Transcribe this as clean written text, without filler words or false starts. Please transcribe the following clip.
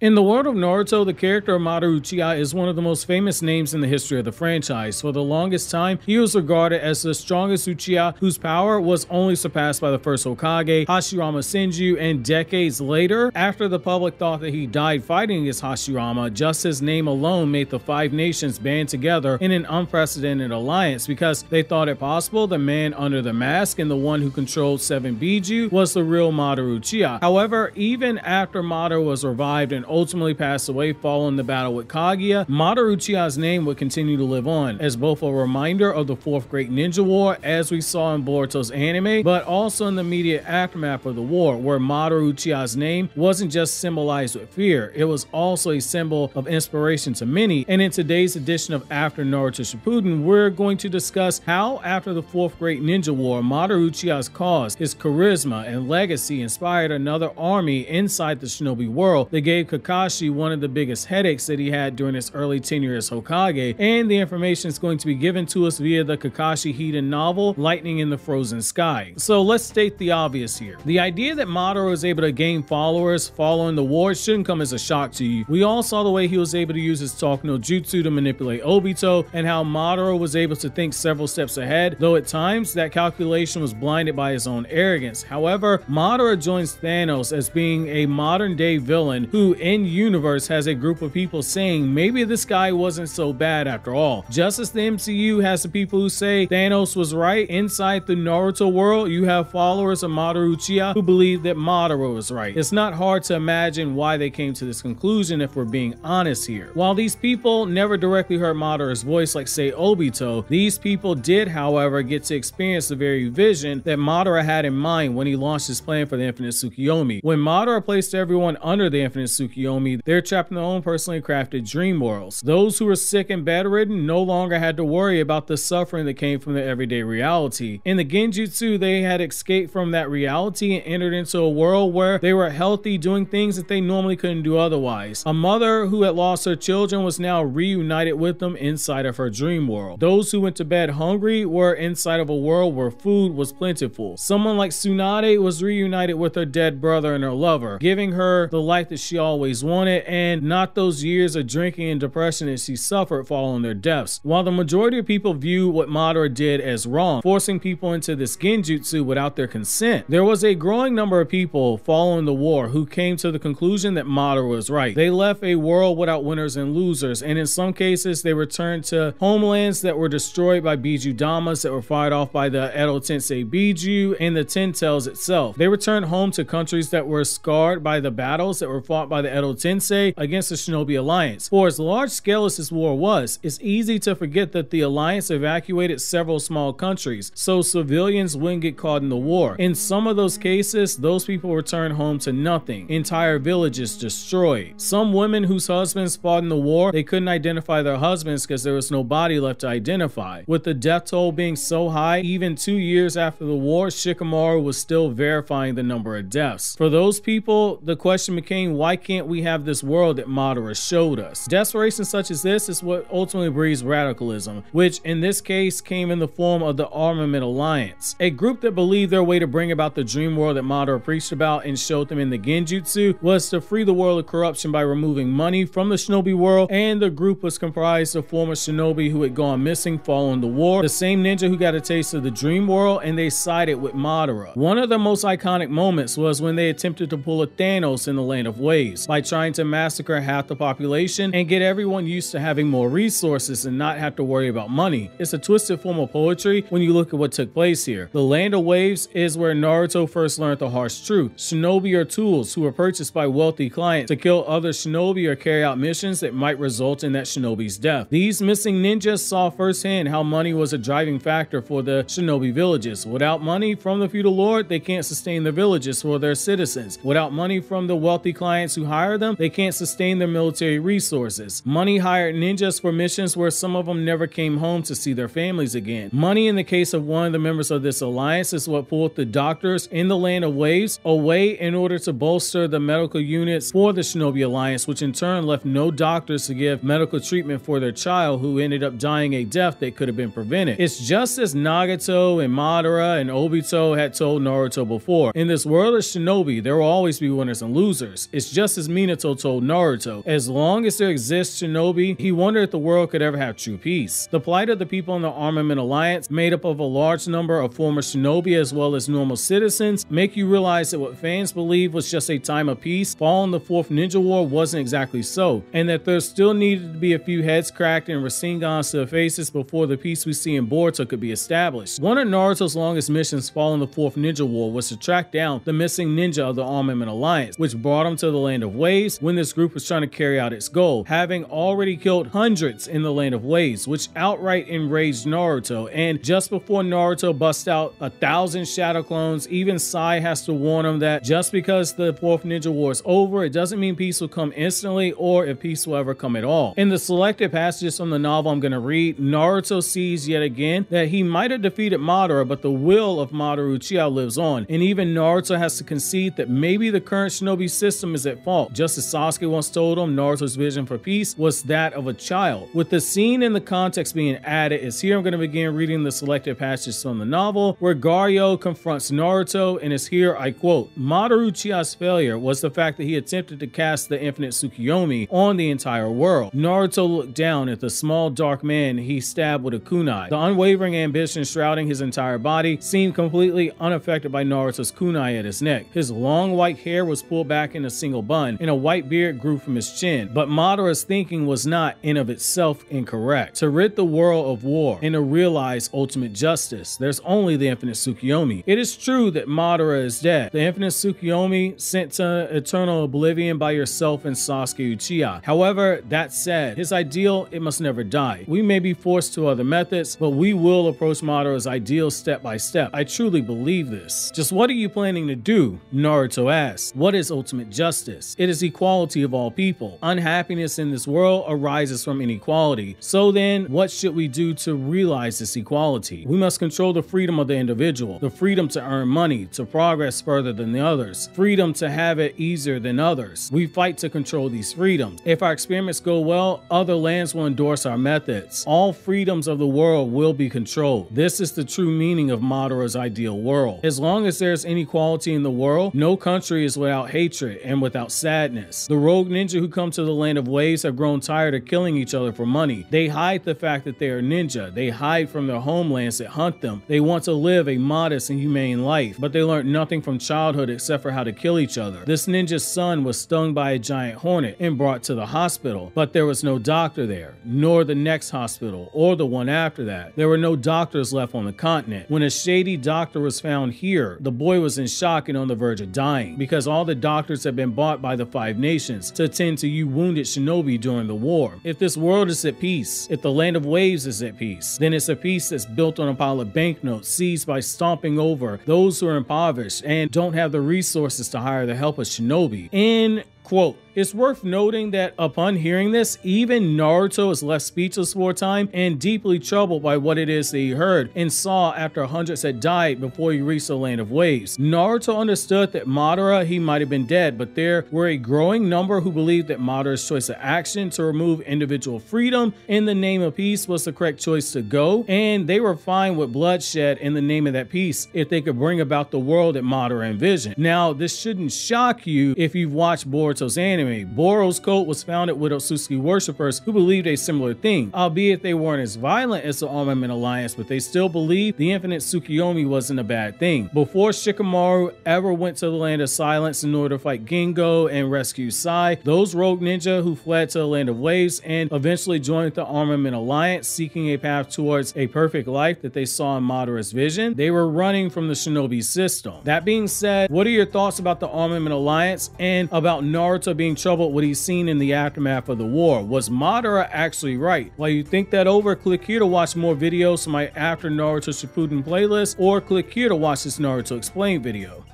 In the world of Naruto, the character of Madara Uchiha is one of the most famous names in the history of the franchise. For the longest time, he was regarded as the strongest Uchiha whose power was only surpassed by the first Hokage, Hashirama Senju, and decades later, after the public thought that he died fighting against Hashirama, just his name alone made the 5 nations band together in an unprecedented alliance because they thought it possible the man under the mask and the one who controlled 7 Biju was the real Madara Uchiha. However, even after Madara was revived and ultimately passed away following the battle with Kaguya, Madara Uchiha's name would continue to live on as both a reminder of the 4th Great Ninja War, as we saw in Boruto's anime, but also in the immediate aftermath of the war, where Madara Uchiha's name wasn't just symbolized with fear, it was also a symbol of inspiration to many. And in today's edition of After Naruto Shippuden, we're going to discuss how, after the 4th Great Ninja War, Madara Uchiha's cause, his charisma, and legacy inspired another army inside the shinobi world that gave Kakashi one of the biggest headaches that he had during his early tenure as Hokage, and the information is going to be given to us via the Kakashi Hiden novel, Lightning in the Frozen Sky. So let's state the obvious here. The idea that Madara was able to gain followers following the war shouldn't come as a shock to you. We all saw the way he was able to use his talk no jutsu to manipulate Obito, and how Madara was able to think several steps ahead, though at times that calculation was blinded by his own arrogance. However, Madara joins Thanos as being a modern day villain who in universe has a group of people saying maybe this guy wasn't so bad after all. Just as the MCU has the people who say Thanos was right, inside the Naruto world you have followers of Madara Uchiha who believe that Madara was right. It's not hard to imagine why they came to this conclusion if we're being honest here. While these people never directly heard Madara's voice like say Obito, these people did however get to experience the very vision that Madara had in mind when he launched his plan for the Infinite Tsukuyomi. When Madara placed everyone under the Infinite Tsukuyomi, they're trapped in their own personally crafted dream worlds. Those who were sick and bedridden no longer had to worry about the suffering that came from their everyday reality. In the Genjutsu, they had escaped from that reality and entered into a world where they were healthy, doing things that they normally couldn't do otherwise. A mother who had lost her children was now reunited with them inside of her dream world. Those who went to bed hungry were inside of a world where food was plentiful. Someone like Tsunade was reunited with her dead brother and her lover, giving her the life that she always wanted and not those years of drinking and depression that she suffered following their deaths. While the majority of people view what Madara did as wrong, forcing people into this genjutsu without their consent, there was a growing number of people following the war who came to the conclusion that Madara was right. They left a world without winners and losers, and in some cases they returned to homelands that were destroyed by Biju Damas that were fired off by the Edo Tensei Biju and the Ten Tails itself. They returned home to countries that were scarred by the battles that were fought by the Edo Tensei against the Shinobi Alliance. For as large scale as this war was, it's easy to forget that the Alliance evacuated several small countries, so civilians wouldn't get caught in the war. In some of those cases, those people returned home to nothing, entire villages destroyed. Some women whose husbands fought in the war, they couldn't identify their husbands because there was no body left to identify. With the death toll being so high, even 2 years after the war, Shikamaru was still verifying the number of deaths. For those people, the question became, why can't we have this world that Madara showed us? Desperation such as this is what ultimately breeds radicalism, which in this case came in the form of the Armament Alliance, a group that believed their way to bring about the dream world that Madara preached about and showed them in the Genjutsu was to free the world of corruption by removing money from the shinobi world, and the group was comprised of former shinobi who had gone missing following the war, the same ninja who got a taste of the dream world, and they sided with Madara. One of the most iconic moments was when they attempted to pull a Thanos in the Land of Waves by trying to massacre half the population and get everyone used to having more resources and not have to worry about money. It's a twisted form of poetry when you look at what took place here. The Land of Waves is where Naruto first learned the harsh truth. Shinobi are tools who are purchased by wealthy clients to kill other shinobi or carry out missions that might result in that shinobi's death. These missing ninjas saw firsthand how money was a driving factor for the shinobi villages. Without money from the feudal lord, they can't sustain the villages for their citizens. Without money from the wealthy clients who hire them, they can't sustain their military resources. Money hired ninjas for missions where some of them never came home to see their families again. Money in the case of one of the members of this alliance is what pulled the doctors in the Land of Waves away in order to bolster the medical units for the Shinobi Alliance, which in turn left no doctors to give medical treatment for their child who ended up dying a death that could have been prevented. It's just as Nagato and Madara and Obito had told Naruto before. In this world of shinobi, there will always be winners and losers. It's just as as Minato told Naruto, as long as there exists shinobi, he wondered if the world could ever have true peace. The plight of the people in the Armament Alliance, made up of a large number of former shinobi as well as normal citizens, make you realize that what fans believed was just a time of peace following the Fourth Ninja War wasn't exactly so, and that there still needed to be a few heads cracked and rasengan to the faces before the peace we see in Boruto could be established. One of Naruto's longest missions following the Fourth Ninja War was to track down the missing ninja of the Armament Alliance, which brought him to the Land of Waves when this group was trying to carry out its goal, having already killed hundreds in the Land of Waves, which outright enraged Naruto. And just before Naruto busts out 1,000 shadow clones, even Sai has to warn him that just because the Fourth Ninja War is over, it doesn't mean peace will come instantly or if peace will ever come at all. In the selected passages from the novel I'm going to read, Naruto sees yet again that he might have defeated Madara, but the will of Madara Uchiha lives on, and even Naruto has to concede that maybe the current shinobi system is at fault. Just as Sasuke once told him, Naruto's vision for peace was that of a child. With the scene and the context being added, is here I'm going to begin reading the selected passages from the novel where Garyo confronts Naruto, and is here I quote, "Madara Uchiha's failure was the fact that he attempted to cast the infinite Tsukuyomi on the entire world. Naruto looked down at the small dark man he stabbed with a kunai. The unwavering ambition shrouding his entire body seemed completely unaffected by Naruto's kunai at his neck. His long white hair was pulled back in a single bun, and a white beard grew from his chin. But Madara's thinking was not in of itself incorrect. To rid the world of war and to realize ultimate justice, there's only the infinite Tsukuyomi. It is true that Madara is dead. The infinite Tsukuyomi sent to eternal oblivion by yourself and Sasuke Uchiha. However, that said, his ideal, it must never die. We may be forced to other methods, but we will approach Madara's ideal step by step. I truly believe this. Just what are you planning to do?" Naruto asks. "What is ultimate justice? It is equality of all people. Unhappiness in this world arises from inequality. So then, what should we do to realize this equality? We must control the freedom of the individual, the freedom to earn money, to progress further than the others, freedom to have it easier than others. We fight to control these freedoms. If our experiments go well, other lands will endorse our methods. All freedoms of the world will be controlled. This is the true meaning of Madara's ideal world. As long as there's inequality in the world, no country is without hatred and without sadness. The rogue ninja who come to the Land of Waves have grown tired of killing each other for money. They hide the fact that they are ninja. They hide from their homelands that hunt them. They want to live a modest and humane life, but they learned nothing from childhood except for how to kill each other. This ninja's son was stung by a giant hornet and brought to the hospital, but there was no doctor there, nor the next hospital or the one after that. There were no doctors left on the continent. When a shady doctor was found here, the boy was in shock and on the verge of dying because all the doctors had been bought by the 5 nations to attend to you wounded shinobi during the war. If this world is at peace, if the Land of Waves is at peace, then it's a peace that's built on a pile of banknotes seized by stomping over those who are impoverished and don't have the resources to hire the help of shinobi." In quote, it's worth noting that upon hearing this, even Naruto is left speechless for a time and deeply troubled by what it is that he heard and saw after hundreds had died before he reached the Land of Waves. Naruto understood that Madara, he might have been dead, but there were a growing number who believed that Madara's choice of action to remove individual freedom in the name of peace was the correct choice to go, and they were fine with bloodshed in the name of that peace if they could bring about the world that Madara envisioned. Now, this shouldn't shock you if you've watched Boruto's anime. Boruto's cult was founded with Otsutsuki worshippers who believed a similar thing, albeit they weren't as violent as the Armament Alliance, but they still believed the infinite Tsukuyomi wasn't a bad thing. Before Shikamaru ever went to the Land of Silence in order to fight Gingo and rescue Sai, those rogue ninja who fled to the Land of Waves and eventually joined the Armament Alliance seeking a path towards a perfect life that they saw in Madara's vision, they were running from the shinobi system. That being said, what are your thoughts about the Armament Alliance and about Naruto being troubled what he's seen in the aftermath of the war? Was Madara actually right? While you think that over, click here to watch more videos from my After Naruto Shippuden playlist, or click here to watch this Naruto Explained video.